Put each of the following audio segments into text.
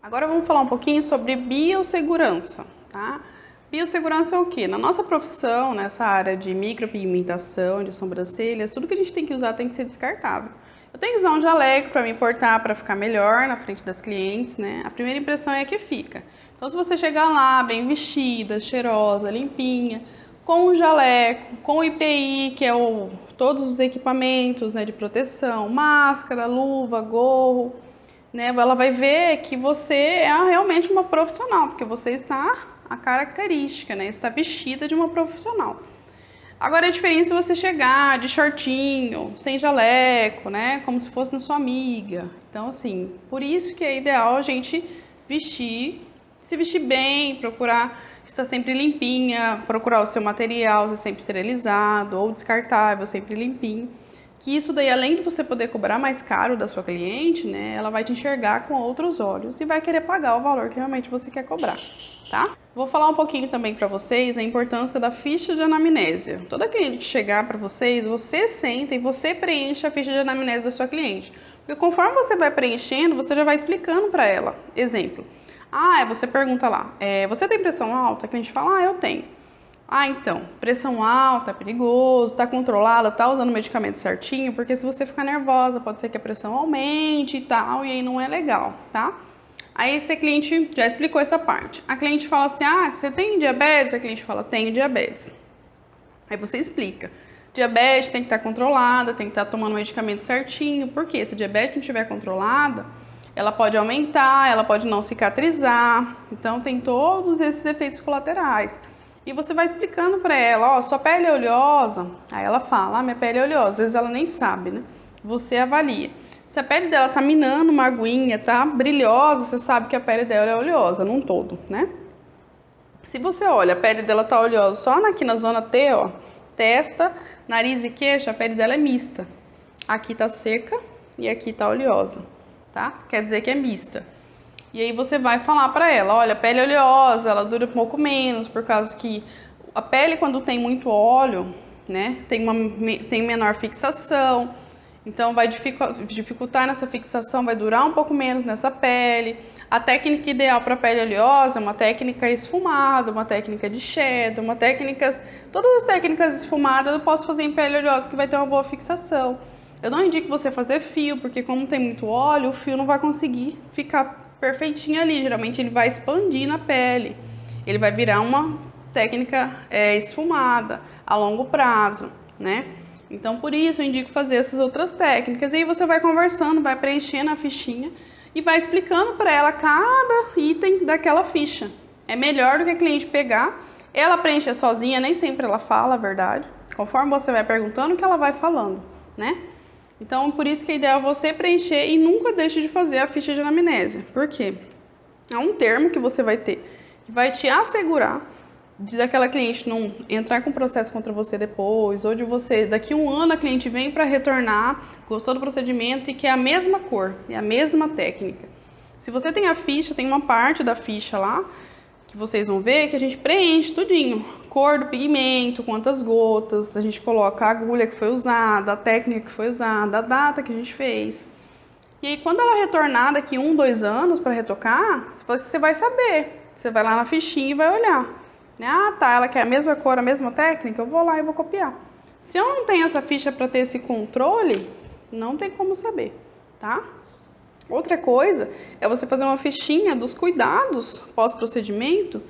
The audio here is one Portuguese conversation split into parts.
Agora vamos falar um pouquinho sobre biossegurança, tá? Biossegurança é o quê? Na nossa profissão, nessa área de micropigmentação, de sobrancelhas, tudo que a gente tem que usar tem que ser descartável. Eu tenho que usar um jaleco para me portar, para ficar melhor na frente das clientes, né? A primeira impressão é que fica. Então, se você chegar lá bem vestida, cheirosa, limpinha, com o jaleco, com o IPI, que é todos os equipamentos, né, de proteção, máscara, luva, gorro, né, ela vai ver que você é realmente uma profissional, porque você está a característica, né, está vestida de uma profissional. Agora, a diferença é você chegar de shortinho, sem jaleco, né, como se fosse na sua amiga. Então, assim, por isso que é ideal a gente se vestir bem, procurar estar sempre limpinha, procurar o seu material ser sempre esterilizado ou descartável, sempre limpinho. Que isso daí, além de você poder cobrar mais caro da sua cliente, né, ela vai te enxergar com outros olhos e vai querer pagar o valor que realmente você quer cobrar, tá? Vou falar um pouquinho também para vocês a importância da ficha de anamnésia. Toda cliente que chegar para vocês, você senta e você preenche a ficha de anamnésia da sua cliente. Porque conforme você vai preenchendo, você já vai explicando para ela. Exemplo, você pergunta lá, você tem pressão alta? A cliente fala, eu tenho. Então, pressão alta é perigoso, tá controlada, tá usando o medicamento certinho, porque se você ficar nervosa, pode ser que a pressão aumente e tal, e aí não é legal, tá? Aí esse cliente já explicou essa parte. A cliente fala assim, você tem diabetes? A cliente fala, tenho diabetes. Aí você explica. Diabetes tem que estar controlada, tem que estar tomando o medicamento certinho, porque se a diabetes não estiver controlada, ela pode aumentar, ela pode não cicatrizar, então tem todos esses efeitos colaterais. E você vai explicando para ela, sua pele é oleosa. Aí ela fala, minha pele é oleosa. Às vezes ela nem sabe, né? Você avalia. Se a pele dela tá minando uma aguinha, tá brilhosa, você sabe que a pele dela é oleosa, num todo, né? Se você olha, a pele dela tá oleosa só aqui na zona T, testa, nariz e queixo, a pele dela é mista. Aqui tá seca e aqui tá oleosa, tá? Quer dizer que é mista. E aí você vai falar para ela, olha, a pele é oleosa, ela dura um pouco menos, por causa que a pele quando tem muito óleo, né, tem menor fixação, então vai dificultar nessa fixação, vai durar um pouco menos nessa pele. A técnica ideal para pele oleosa é uma técnica esfumada, uma técnica de shadow, todas as técnicas esfumadas eu posso fazer em pele oleosa que vai ter uma boa fixação. Eu não indico você fazer fio, porque como tem muito óleo, o fio não vai conseguir ficar perfeitinho ali, geralmente ele vai expandir na pele, ele vai virar uma técnica esfumada a longo prazo, né? Então por isso eu indico fazer essas outras técnicas, e aí você vai conversando, vai preenchendo a fichinha e vai explicando para ela cada item daquela ficha. É melhor do que a cliente pegar, ela preencher sozinha, nem sempre ela fala a verdade, conforme você vai perguntando que ela vai falando, né? Então, por isso que é ideal você preencher e nunca deixe de fazer a ficha de anamnésia. Por quê? É um termo que você vai ter, que vai te assegurar de daquela cliente não entrar com processo contra você depois, ou de você, daqui a um ano a cliente vem para retornar, gostou do procedimento e quer a mesma cor, é a mesma técnica. Se você tem a ficha, tem uma parte da ficha lá, que vocês vão ver que a gente preenche tudinho. Cor do pigmento, quantas gotas, a gente coloca a agulha que foi usada, a técnica que foi usada, a data que a gente fez. E aí quando ela retornar daqui 1, 2 anos para retocar, você vai saber. Você vai lá na fichinha e vai olhar. Ela quer a mesma cor, a mesma técnica, eu vou lá e vou copiar. Se eu não tenho essa ficha para ter esse controle, não tem como saber, tá? Outra coisa é você fazer uma fichinha dos cuidados pós-procedimento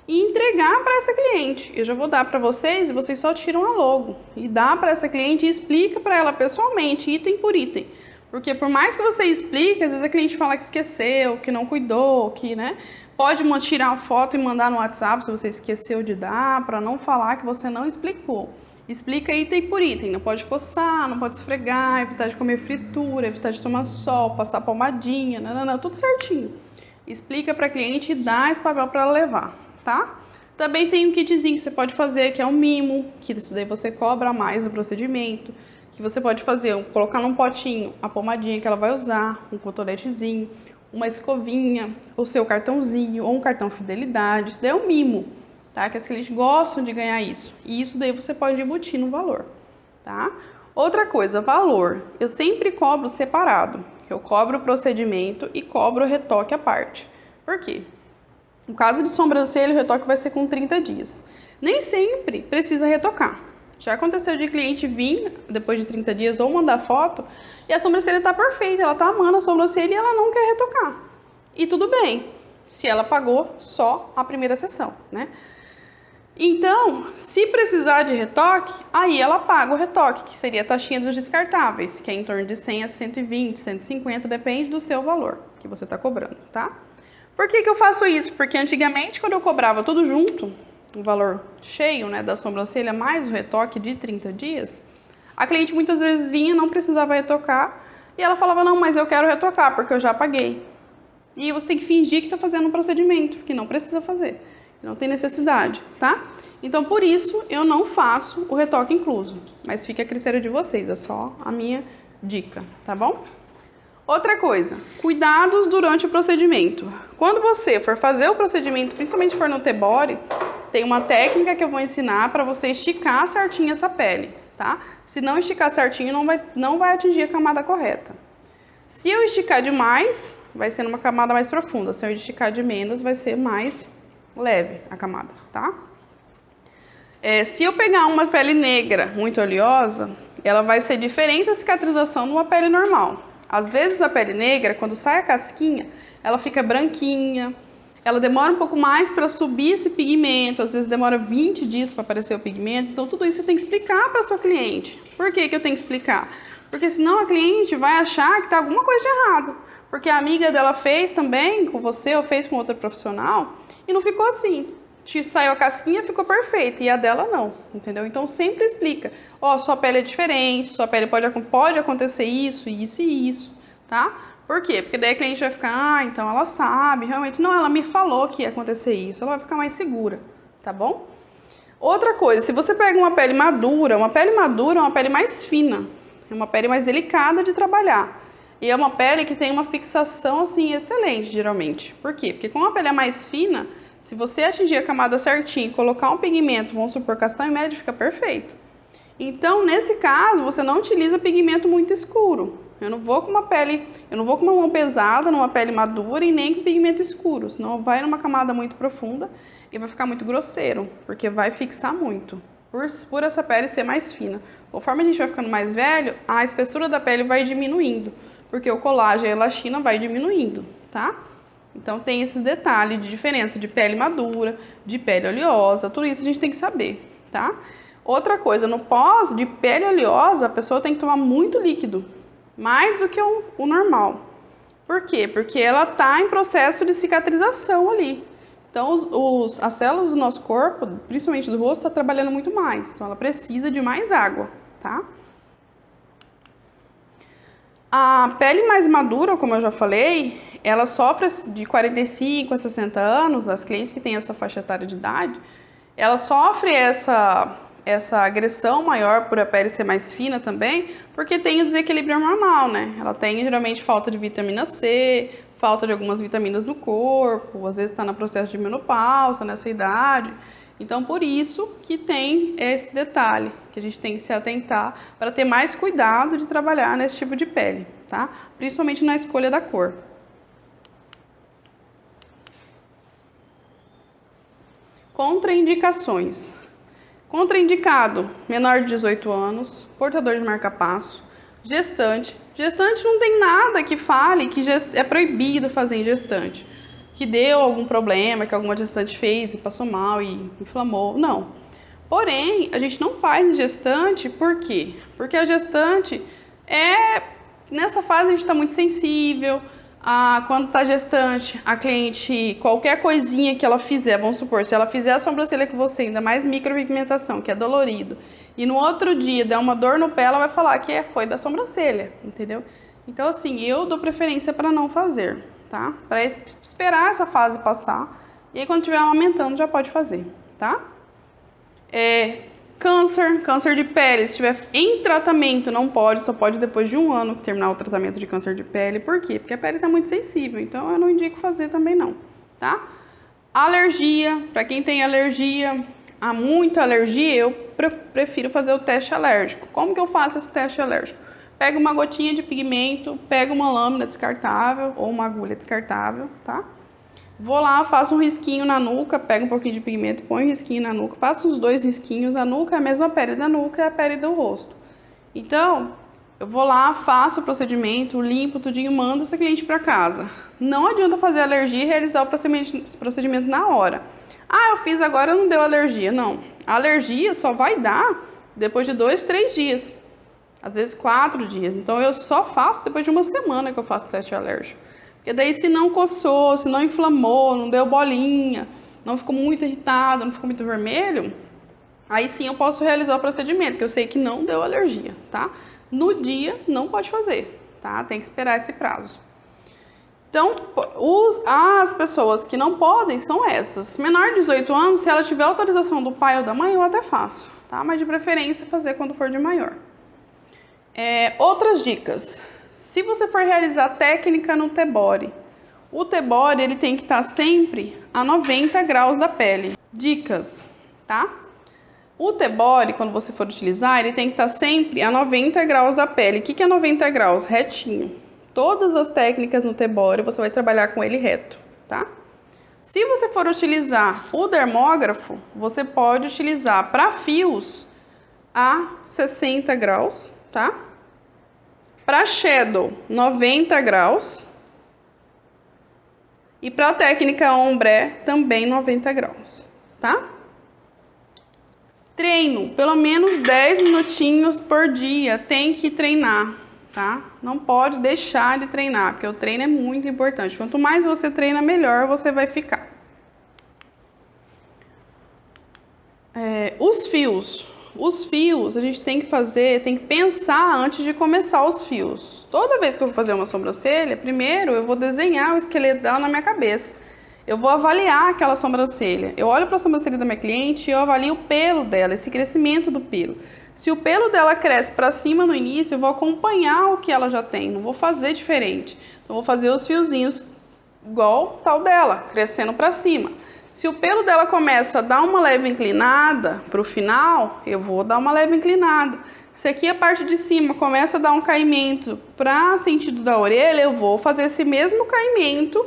e entregar para essa cliente. Eu já vou dar para vocês e vocês só tiram a logo. E dá para essa cliente e explica para ela pessoalmente, item por item. Porque por mais que você explique, às vezes a cliente fala que esqueceu, que não cuidou, que, né? Pode tirar uma foto e mandar no WhatsApp se você esqueceu de dar, para não falar que você não explicou. Explica item por item, não pode coçar, não pode esfregar, evitar de comer fritura, evitar de tomar sol, passar pomadinha, não, tudo certinho. Explica para a cliente e dá esse papel para ela levar, tá? Também tem um kitzinho que você pode fazer, que é um mimo, que isso daí você cobra mais no procedimento, que você pode fazer, colocar num potinho a pomadinha que ela vai usar, um cotonetezinho, uma escovinha, o seu cartãozinho ou um cartão fidelidade, isso daí é um mimo. Tá? Que as clientes gostam de ganhar isso. E isso daí você pode embutir no valor, tá? Outra coisa, valor. Eu sempre cobro separado. Eu cobro o procedimento e cobro o retoque à parte. Por quê? No caso de sobrancelha, o retoque vai ser com 30 dias. Nem sempre precisa retocar. Já aconteceu de cliente vir depois de 30 dias ou mandar foto e a sobrancelha tá perfeita, ela tá amando a sobrancelha e ela não quer retocar. E tudo bem, se ela pagou só a primeira sessão, né? Então, se precisar de retoque, aí ela paga o retoque, que seria a taxinha dos descartáveis, que é em torno de 100 a 120, 150, depende do seu valor que você está cobrando, tá? Por que eu faço isso? Porque antigamente, quando eu cobrava tudo junto, o valor cheio, né, da sobrancelha, mais o retoque de 30 dias, a cliente muitas vezes vinha, não precisava retocar, e ela falava, não, mas eu quero retocar, porque eu já paguei. E você tem que fingir que está fazendo um procedimento, que não precisa fazer. Não tem necessidade, tá? Então, por isso, eu não faço o retoque incluso. Mas fica a critério de vocês, é só a minha dica, tá bom? Outra coisa, cuidados durante o procedimento. Quando você for fazer o procedimento, principalmente se for no T-body, tem uma técnica que eu vou ensinar para você esticar certinho essa pele, tá? Se não esticar certinho, não vai atingir a camada correta. Se eu esticar demais, vai ser numa camada mais profunda. Se eu esticar de menos, vai ser mais leve a camada, tá? Se eu pegar uma pele negra muito oleosa, ela vai ser diferente da cicatrização numa pele normal. Às vezes a pele negra, quando sai a casquinha, ela fica branquinha, ela demora um pouco mais para subir esse pigmento, às vezes demora 20 dias para aparecer o pigmento, então tudo isso você tem que explicar para sua cliente. Por que eu tenho que explicar? Porque senão a cliente vai achar que tá alguma coisa de errado, porque a amiga dela fez também com você ou fez com outra profissional, e não ficou assim. Saiu a casquinha, ficou perfeita, e a dela não, entendeu? Então sempre explica. Ó, sua pele é diferente, sua pele pode acontecer isso, isso e isso, tá? Por quê? Porque daí a cliente vai ficar, então ela sabe, realmente, não, ela me falou que ia acontecer isso, ela vai ficar mais segura, tá bom? Outra coisa, se você pega uma pele madura é uma pele mais fina, é uma pele mais delicada de trabalhar. E é uma pele que tem uma fixação, assim, excelente, geralmente. Por quê? Porque como a pele é mais fina, se você atingir a camada certinha e colocar um pigmento, vamos supor castanho médio, fica perfeito. Então, nesse caso, você não utiliza pigmento muito escuro. Eu não vou com uma mão pesada numa pele madura e nem com pigmento escuro, senão vai numa camada muito profunda e vai ficar muito grosseiro, porque vai fixar muito. Por essa pele ser mais fina. Conforme a gente vai ficando mais velho, a espessura da pele vai diminuindo, porque o colágeno e a elastina vai diminuindo, tá? Então tem esse detalhe de diferença de pele madura, de pele oleosa, tudo isso a gente tem que saber, tá? Outra coisa, no pós de pele oleosa, a pessoa tem que tomar muito líquido, mais do que o normal. Por quê? Porque ela tá em processo de cicatrização ali. Então as células do nosso corpo, principalmente do rosto, tá trabalhando muito mais. Então ela precisa de mais água, tá? A pele mais madura, como eu já falei, ela sofre de 45 a 60 anos, as clientes que têm essa faixa etária de idade, ela sofre essa agressão maior por a pele ser mais fina também, porque tem o desequilíbrio hormonal, né? Ela tem geralmente falta de vitamina C, falta de algumas vitaminas no corpo, às vezes está no processo de menopausa nessa idade. Então, por isso que tem esse detalhe, que a gente tem que se atentar para ter mais cuidado de trabalhar nesse tipo de pele, tá? Principalmente na escolha da cor. Contraindicações. Contraindicado, menor de 18 anos, portador de marca-passo, gestante. Gestante não tem nada que fale que é proibido fazer em gestante. Que deu algum problema, que alguma gestante fez e passou mal e inflamou. Não. Porém, a gente não faz gestante, por quê? Porque a gestante nessa fase a gente está muito sensível. Quando está gestante, a cliente, qualquer coisinha que ela fizer, vamos supor, se ela fizer a sobrancelha com você, ainda mais micropigmentação, que é dolorido, e no outro dia der uma dor no pé, ela vai falar que foi da sobrancelha, entendeu? Então, assim, eu dou preferência para não fazer, tá? Para esperar essa fase passar, e aí quando estiver aumentando já pode fazer, tá? Câncer de pele, se estiver em tratamento, não pode, só pode depois de 1 ano terminar o tratamento de câncer de pele. Por quê? Porque a pele está muito sensível, então eu não indico fazer também não, tá? Alergia, para quem tem alergia, há muita alergia, eu prefiro fazer o teste alérgico. Como que eu faço esse teste alérgico? Pega uma gotinha de pigmento, pega uma lâmina descartável ou uma agulha descartável, tá? Vou lá, faço um risquinho na nuca, pego um pouquinho de pigmento, põe um risquinho na nuca, faço os 2 risquinhos. A nuca é a mesma pele da nuca, é a pele do rosto. Então, eu vou lá, faço o procedimento, limpo tudinho, mando essa cliente para casa. Não adianta fazer alergia e realizar o procedimento na hora. Ah, eu fiz agora, não deu alergia. Não, a alergia só vai dar depois de 2, 3 dias. Às vezes 4 dias. Então, eu só faço depois de uma semana que eu faço teste alérgico. Porque daí, se não coçou, se não inflamou, não deu bolinha, não ficou muito irritado, não ficou muito vermelho, aí sim eu posso realizar o procedimento, que eu sei que não deu alergia, tá? No dia, não pode fazer, tá? Tem que esperar esse prazo. Então, as pessoas que não podem são essas. Menor de 18 anos, se ela tiver autorização do pai ou da mãe, eu até faço, tá? Mas de preferência fazer quando for de maior. Outras dicas. Se você for realizar técnica no T-body, o T-body ele tem que estar sempre a 90 graus da pele. Dicas, tá? O T-body, quando você for utilizar, ele tem que estar sempre a 90 graus da pele. O que é 90 graus? Retinho. Todas as técnicas no T-body você vai trabalhar com ele reto, tá? Se você for utilizar o dermógrafo, você pode utilizar para fios a 60 graus, tá? Para shadow, 90 graus. E para a técnica ombré, também 90 graus, tá? Treino, pelo menos 10 minutinhos por dia, tem que treinar, tá? Não pode deixar de treinar, porque o treino é muito importante. Quanto mais você treina, melhor você vai ficar. Os fios a gente tem que pensar antes de começar os fios. Toda vez que eu vou fazer uma sobrancelha, primeiro eu vou desenhar o esqueleto dela na minha cabeça. Eu vou avaliar aquela sobrancelha. Eu olho para a sobrancelha da minha cliente e eu avalio o pelo dela, esse crescimento do pelo. Se o pelo dela cresce para cima no início, eu vou acompanhar o que ela já tem, não vou fazer diferente. Então, vou fazer os fiozinhos igual tal dela, crescendo para cima. Se o pelo dela começa a dar uma leve inclinada para o final, eu vou dar uma leve inclinada. Se aqui a parte de cima começa a dar um caimento para sentido da orelha, eu vou fazer esse mesmo caimento